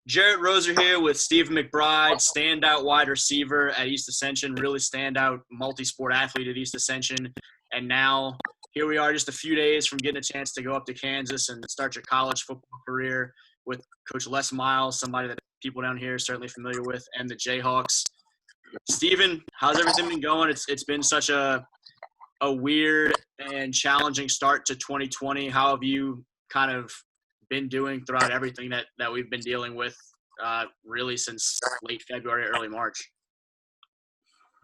Jarrett Roser here with Steven McBride, standout wide receiver at East Ascension, really standout multi-sport athlete at East Ascension. And now here we are just a few days from getting a chance to go up to Kansas and start your college football career with Coach Les Miles, somebody that people down here are certainly familiar with, and the Jayhawks. Steven, how's everything been going? It's been such a weird and challenging start to 2020. How have you kind of been doing throughout everything that we've been dealing with really since late February, early March?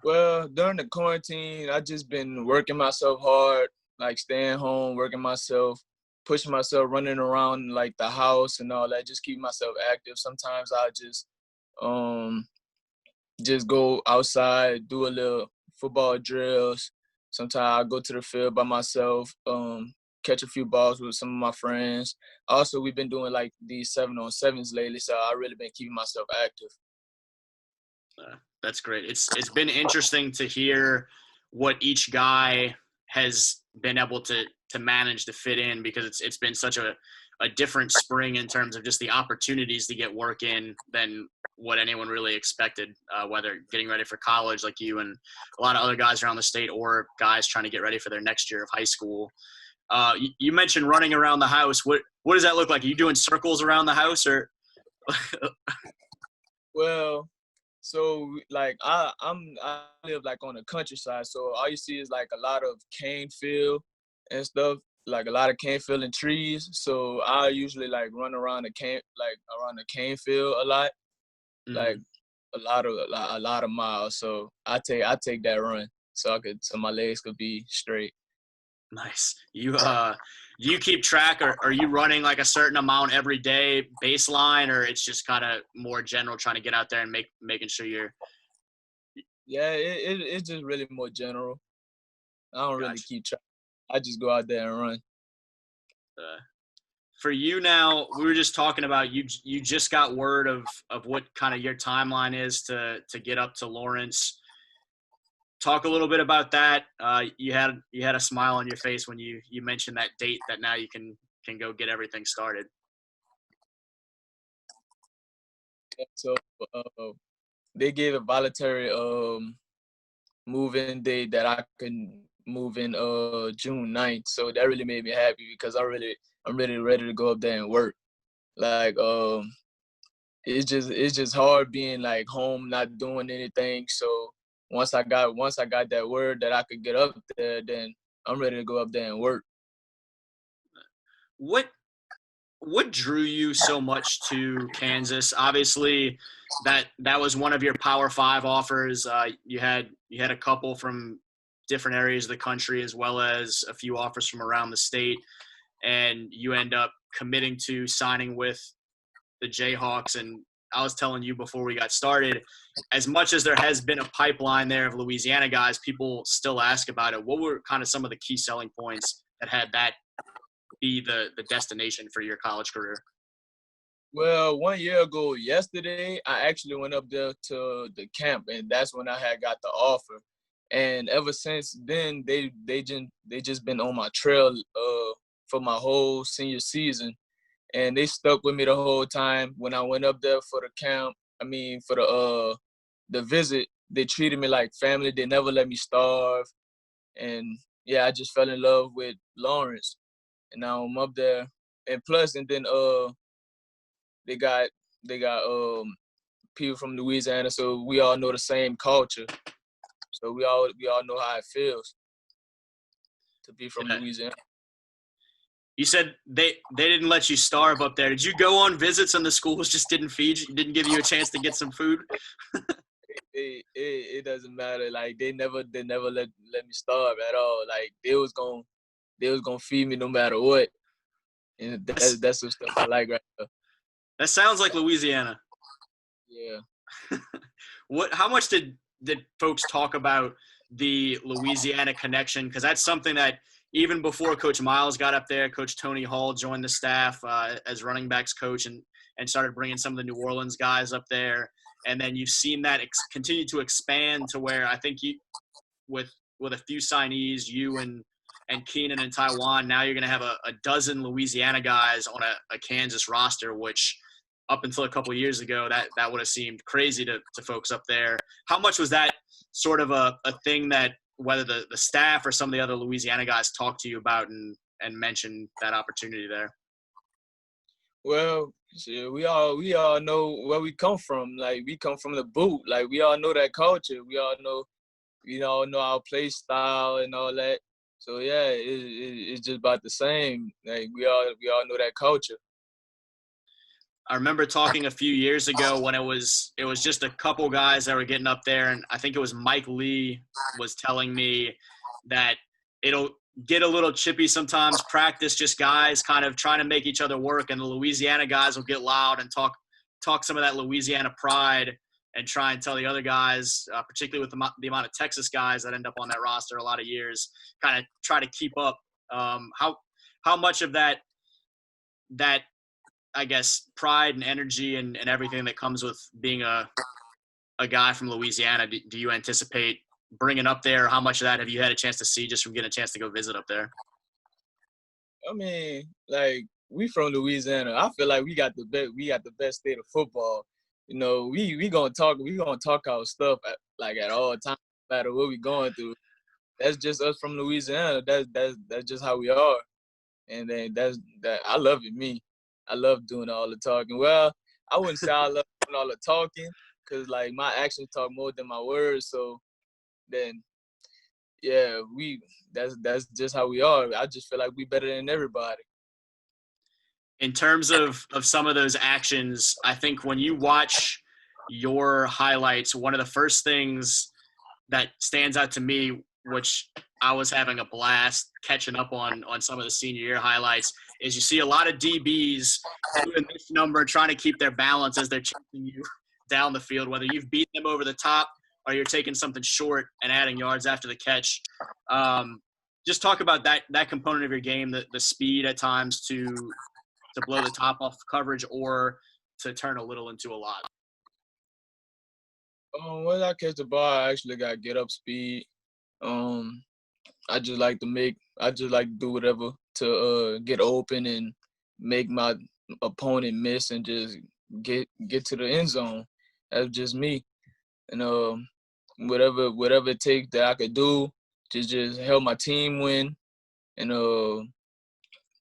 Well, during the quarantine, I just been working myself hard, like staying home, working myself, pushing myself, running around like the house and all that, just keep myself active. Sometimes I just go outside, do a little football drills. Sometimes I go to the field by myself, catch a few balls with some of my friends. Also, we've been doing like these 7-on-7s lately, so I really been keeping myself active. That's great. It's been interesting to hear what each guy has been able to manage to fit in, because it's been such a different spring in terms of just the opportunities to get work in than what anyone really expected, whether getting ready for college like you and a lot of other guys around the state, or guys trying to get ready for their next year of high school. You mentioned running around the house. What does that look like? Are you doing circles around the house, or? Well, so like I live like on the countryside, so all you see is like a lot of cane field and stuff, like a lot of cane field and trees. So I usually like run around the cane field a lot, like a lot of miles. So I take that run so my legs could be straight. Nice. Do you keep track, or are you running like a certain amount every day baseline, or it's just kind of more general trying to get out there and making sure you're? Yeah, it's just really more general. I don't really Gotcha. keep track. I just go out there and run. For you now, we were just talking about you just got word of what kind of your timeline is to get up to Lawrence. Talk a little bit about that. You had a smile on your face when you mentioned that date, that now you can go get everything started. So they gave a voluntary move-in date that I can move in June 9th. So that really made me happy, because I'm really ready to go up there and work. Like it's just hard being like home, not doing anything. So once I got that word that I could get up there, then I'm ready to go up there and work. What drew you so much to Kansas? Obviously, that was one of your Power 5 offers. You had a couple from different areas of the country, as well as a few offers from around the state, and you end up committing to signing with the Jayhawks. And I was telling you before we got started, as much as there has been a pipeline there of Louisiana guys, people still ask about it. What were kind of some of the key selling points that had that be the destination for your college career? Well, 1 year ago yesterday, I actually went up there to the camp, and that's when I had got the offer. And ever since then, they just been on my trail for my whole senior season, and they stuck with me the whole time. When I went up there for the camp, for the visit, they treated me like family. They never let me starve, and yeah, I just fell in love with Lawrence, and now I'm up there. And plus, and then they got people from Louisiana, so we all know the same culture. So we all know how it feels to be from Louisiana. You said they didn't let you starve up there. Did you go on visits and the schools just didn't feed you, didn't give you a chance to get some food? It doesn't matter. Like they never let me starve at all. Like they was gonna feed me no matter what. And that's some stuff I like right there. That sounds like Louisiana. Yeah. How much did folks talk about the Louisiana connection? Because that's something that even before Coach Miles got up there, Coach Tony Hall joined the staff as running backs coach and started bringing some of the New Orleans guys up there. And then you've seen that continue to expand to where I think you, with a few signees, you and Keenan and Taiwan, now you're going to have a dozen Louisiana guys on a Kansas roster, which up until a couple of years ago, that would have seemed crazy to folks up there. How much was that sort of a thing that whether the staff or some of the other Louisiana guys talked to you about and mentioned that opportunity there? Well, shit, we all know where we come from. Like, we come from the boot. Like, we all know that culture. We all know our play style and all that. So yeah, it's just about the same. Like, we all know that culture. I remember talking a few years ago when it was just a couple guys that were getting up there, and I think it was Mike Lee was telling me that it'll get a little chippy sometimes. Practice, just guys kind of trying to make each other work, and the Louisiana guys will get loud and talk some of that Louisiana pride and try and tell the other guys, particularly with the amount of Texas guys that end up on that roster a lot of years, kind of try to keep up. How much of that I guess pride and energy and everything that comes with being a guy from Louisiana do you anticipate bringing up there? How much of that have you had a chance to see just from getting a chance to go visit up there? I mean, like, we from Louisiana. I feel like we got the best state of football. You know, we gonna talk our stuff at all times, no matter what we going through. That's just us from Louisiana. That's just how we are. And then I love it. I love doing all the talking. Well, I wouldn't say I love doing all the talking, because like my actions talk more than my words. So then, yeah, that's just how we are. I just feel like we better than everybody. In terms of some of those actions, I think when you watch your highlights, one of the first things that stands out to me, which I was having a blast catching up on some of the senior year highlights, is you see a lot of DBs doing this number, trying to keep their balance as they're chasing you down the field, whether you've beaten them over the top or you're taking something short and adding yards after the catch. Just talk about that component of your game, the speed at times to blow the top off coverage or to turn a little into a lot. When I catch the ball, I actually got get up speed. I just like to do whatever to get open and make my opponent miss and just get to the end zone. That's just me. And whatever it takes that I could do to just help my team win. And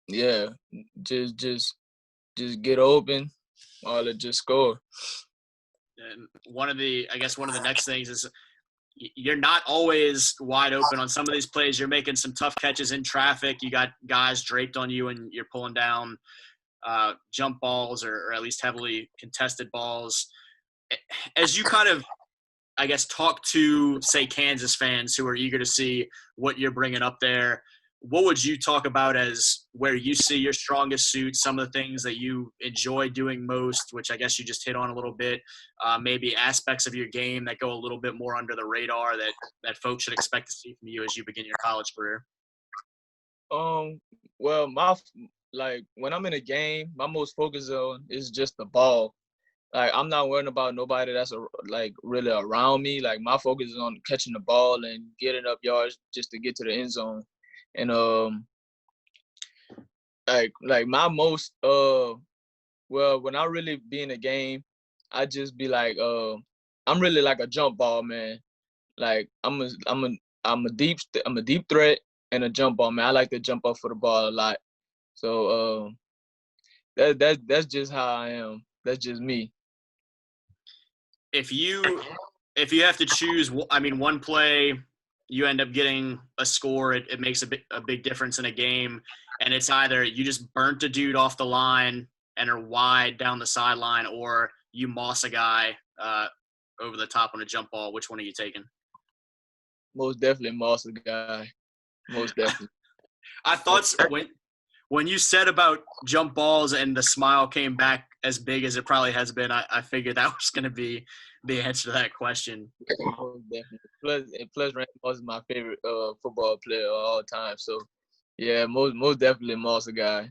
yeah, just get open or just score. And one of the next things is you're not always wide open on some of these plays. You're making some tough catches in traffic. You got guys draped on you and you're pulling down jump balls or at least heavily contested balls. As you kind of, I guess, talk to, say, Kansas fans who are eager to see what you're bringing up there, what would you talk about as where you see your strongest suit, some of the things that you enjoy doing most, which I guess you just hit on a little bit, maybe aspects of your game that go a little bit more under the radar that folks should expect to see from you as you begin your college career? Well, when I'm in a game, my most focus on is just the ball. Like, I'm not worrying about nobody that's really around me. Like, my focus is on catching the ball and getting up yards just to get to the end zone. And like my most when I really be in a game, I just be like I'm really like a jump ball man. Like, I'm a deep threat and a jump ball man. I like to jump up for the ball a lot. So that's just how I am. That's just me. If you have to choose, I mean, one play you end up getting a score, it makes a big difference in a game, and it's either you just burnt a dude off the line and are wide down the sideline, or you moss a guy over the top on a jump ball. Which one are you taking? Most definitely moss a guy. Most definitely. I thought when you said about jump balls and the smile came back as big as it probably has been, I figured that was going to be the answer to that question. Most definitely. Plus Randy Moss is my favorite football player of all time. So, yeah, most definitely Moss a guy.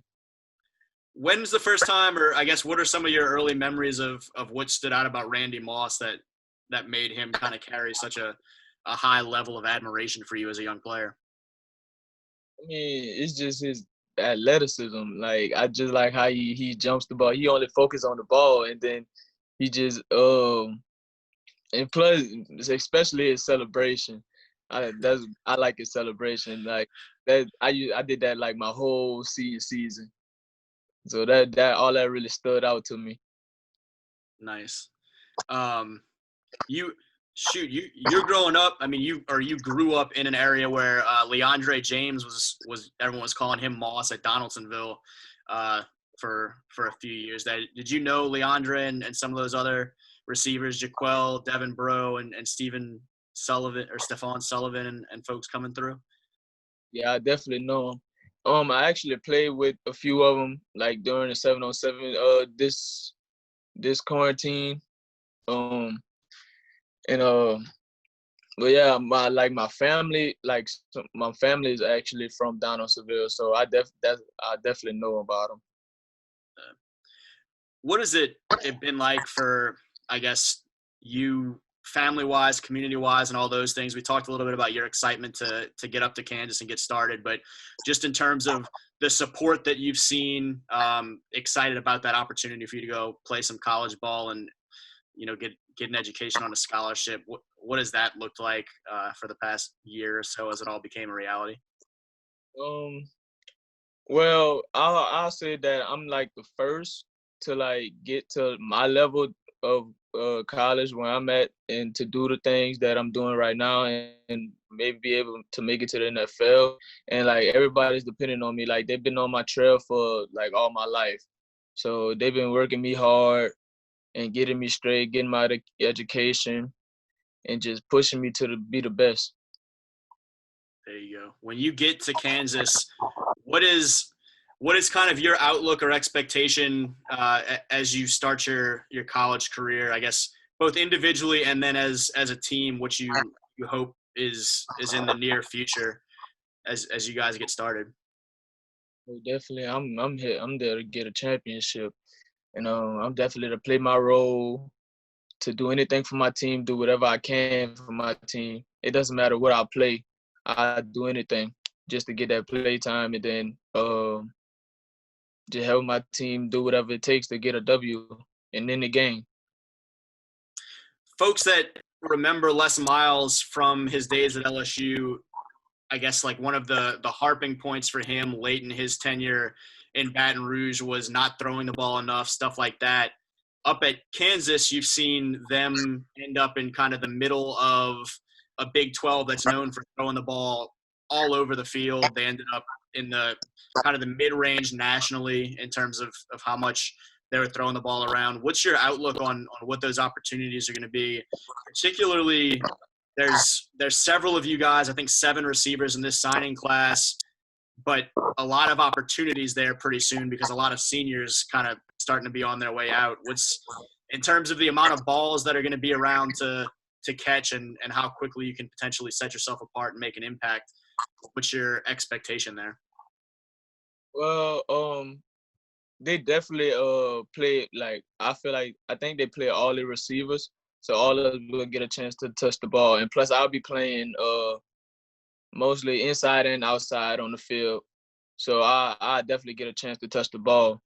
When's the first time, or I guess what are some of your early memories of what stood out about Randy Moss that made him kind of carry such a high level of admiration for you as a young player? I mean, it's just athleticism. Like I just like how he jumps the ball. He only focus on the ball, and then he just and plus especially his celebration. I like his celebration. Like that I did that like my whole season. So that all that really stood out to me. Nice. You you're growing up. I mean, you grew up in an area where Leandre James was everyone was calling him Moss at Donaldsonville for a few years. Did you know Leandre and some of those other receivers, Jaquel, Devin Breaux, and Stephen Sullivan or Stephon Sullivan and folks coming through? Yeah, I definitely know him. I actually played with a few of them like during the 7-on-7 this quarantine. And but yeah, my family my family is actually from Donaldsonville, so I definitely know about them. What has it been like for, I guess, you family-wise, community-wise, and all those things? We talked a little bit about your excitement to get up to Kansas and get started, but just in terms of the support that you've seen, excited about that opportunity for you to go play some college ball and, you know, get an education on a scholarship. What has that looked like for the past year or so as it all became a reality? Well, I'll say that I'm like the first to like get to my level of college where I'm at and to do the things that I'm doing right now and maybe be able to make it to the NFL. And like everybody's depending on me. Like they've been on my trail for like all my life. So they've been working me hard and getting me straight, getting my education and just pushing me to be the best. There you go. When you get to Kansas, what is kind of your outlook or expectation as you start your college career? I guess both individually and then as a team, what you hope is in the near future as you guys get started. Well, definitely, I'm here. I'm there to get a championship, and I'm definitely to play my role, to do anything for my team, do whatever I can for my team. It doesn't matter what I play, I do anything just to get that play time, and then to help my team do whatever it takes to get a W and in the game. Folks that remember Les Miles from his days at LSU, I guess like one of the harping points for him late in his tenure in Baton Rouge was not throwing the ball enough, stuff like that. Up at Kansas, you've seen them end up in kind of the middle of a Big 12 that's known for throwing the ball all over the field. They ended up in the kind of the mid-range nationally in terms of how much they were throwing the ball around. What's your outlook on what those opportunities are going to be? Particularly, there's several of you guys, I think 7 receivers in this signing class, but a lot of opportunities there pretty soon because a lot of seniors kind of starting to be on their way out. What's in terms of the amount of balls that are going to be around to catch and how quickly you can potentially set yourself apart and make an impact? What's your expectation there? Well, they definitely play like I think they play all the receivers, so all of us will get a chance to touch the ball. And plus, I'll be playing mostly inside and outside on the field, so I definitely get a chance to touch the ball.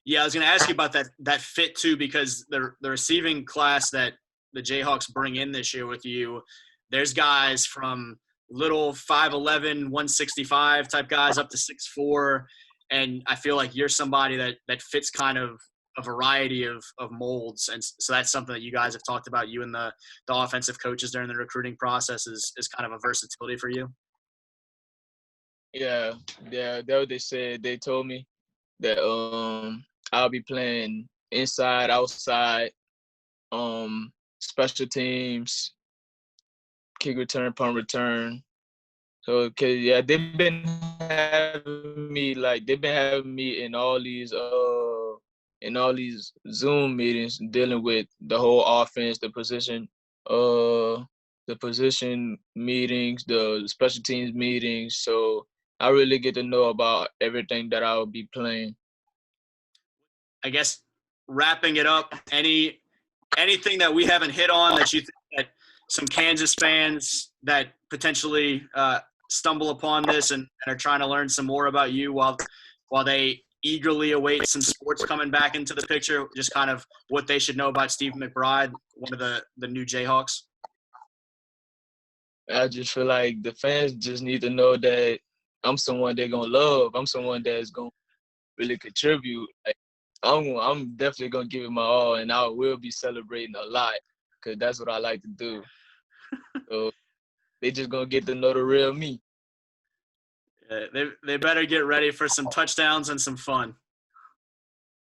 Yeah, I was going to ask you about that fit too, because the receiving class that the Jayhawks bring in this year with you, there's guys from little 5'11", 165 type guys up to 6'4", and I feel like you're somebody that fits kind of a variety of molds, and so that's something that you guys have talked about, you and the offensive coaches during the recruiting process is kind of a versatility for you. Yeah, that's what they said. They told me that I'll be playing inside, outside, special teams, kick return, punt return. So, cause yeah, they've been having me in all these Zoom meetings dealing with the whole offense, the position meetings, the special teams meetings. So I really get to know about everything that I will be playing. I guess wrapping it up, anything that we haven't hit on that you think that some Kansas fans that potentially stumble upon this and are trying to learn some more about you while they eagerly await some sports coming back into the picture, just kind of what they should know about Steven McBride, one of the new Jayhawks? I just feel like the fans just need to know that I'm someone they're gonna love. I'm someone that's gonna really contribute. Like, I'm definitely gonna give it my all, and I will be celebrating a lot because that's what I like to do. So they just gonna get to know the real me. They better get ready for some touchdowns and some fun.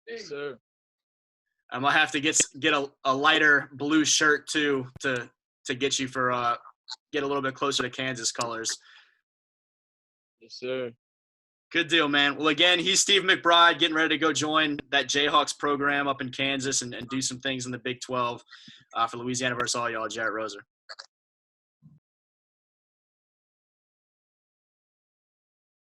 Yes, sir. I might have to get a lighter blue shirt too to get you for get a little bit closer to Kansas colors. Yes, sir. Good deal, man. Well, again, he's Steve McBride getting ready to go join that Jayhawks program up in Kansas and do some things in the Big 12 for Louisiana versus all y'all. Jarrett Roser.